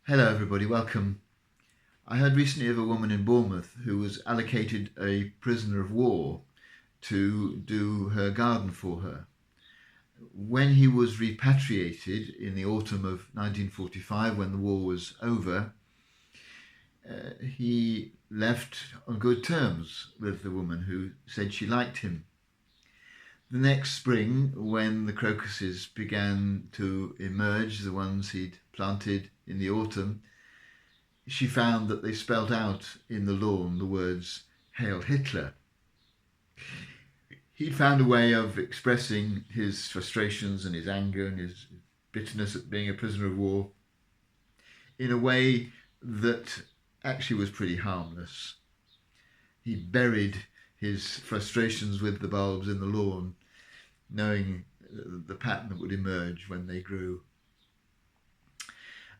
Hello everybody, welcome. I heard recently of a woman in Bournemouth who was allocated a prisoner of war to do her garden for her. When he was repatriated in the autumn of 1945, when the war was over, he left on good terms with the woman who said she liked him. The next spring, when the crocuses began to emerge, the ones he'd planted in the autumn, she found that they spelt out in the lawn the words "Hail Hitler." He'd found a way of expressing his frustrations and his anger and his bitterness at being a prisoner of war in a way that actually was pretty harmless. He buried his frustrations with the bulbs in the lawn, knowing the pattern that would emerge when they grew.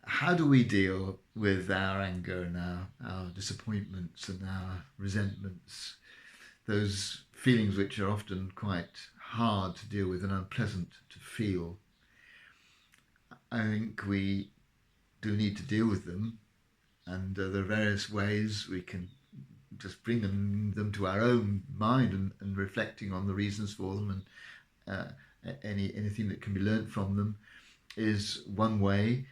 How do we deal with our anger and our disappointments and our resentments, those feelings which are often quite hard to deal with and unpleasant to feel? I think we do need to deal with them, and there are various ways we can just bring them to our own mind and reflecting on the reasons for them, and anything that can be learnt from them is one way.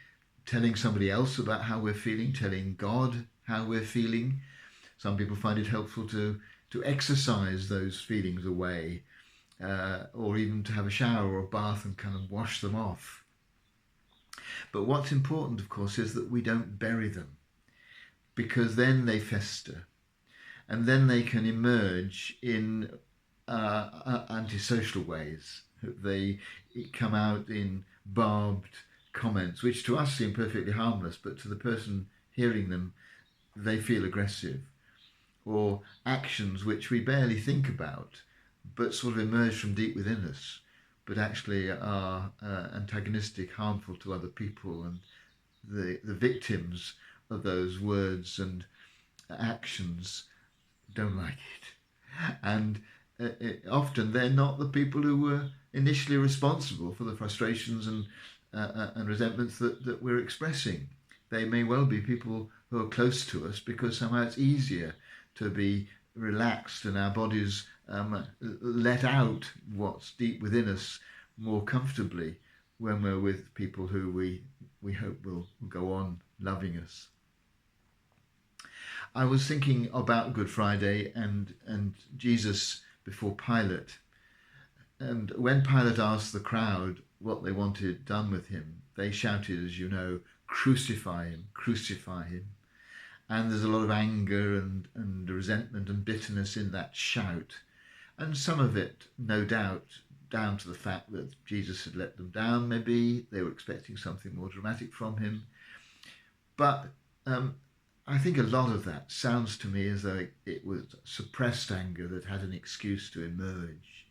Telling somebody else about how we're feeling, telling God how we're feeling. Some people find it helpful to exercise those feelings away, or even to have a shower or a bath and kind of wash them off. But what's important, of course, is that we don't bury them, because then they fester, and then they can emerge in antisocial ways. They come out in barbed comments, which to us seem perfectly harmless, but to the person hearing them, they feel aggressive. Or actions which we barely think about, but sort of emerge from deep within us, but actually are antagonistic, harmful to other people, and the victims of those words and actions don't like it. And often they're not the people who were initially responsible for the frustrations and resentments that we're expressing. They may well be people who are close to us, because somehow it's easier to be relaxed and our bodies let out what's deep within us more comfortably when we're with people who we hope will go on loving us. I was thinking about Good Friday and Jesus before Pilate. And when Pilate asked the crowd what they wanted done with him, they shouted, as you know, "Crucify him, crucify him." And there's a lot of anger and resentment and bitterness in that shout. And some of it, no doubt, down to the fact that Jesus had let them down, maybe. They were expecting something more dramatic from him. But I think a lot of that sounds to me as though it was suppressed anger that had an excuse to emerge.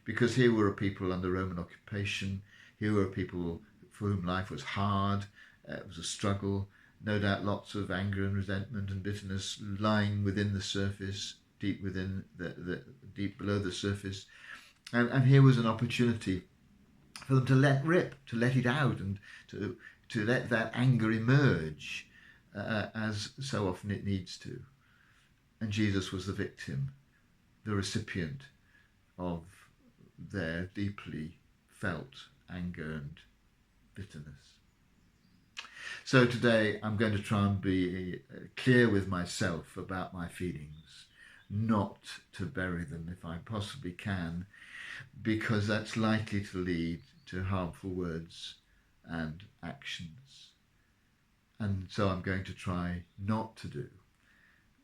Because here were people under Roman occupation, here were people for whom life was hard, it was a struggle, no doubt lots of anger and resentment and bitterness lying within the surface, deep within deep below the surface. And here was an opportunity for them to let rip, to let it out, and to let that anger emerge, as so often it needs to. And Jesus was the victim, the recipient of their deeply felt anger and bitterness. So today I'm going to try and be clear with myself about my feelings, not to bury them if I possibly can, because that's likely to lead to harmful words and actions. And so I'm going to try not to do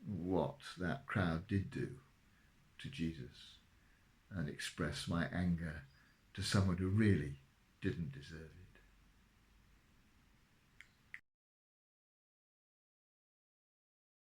what that crowd did do to Jesus, and express my anger to someone who really didn't deserve it.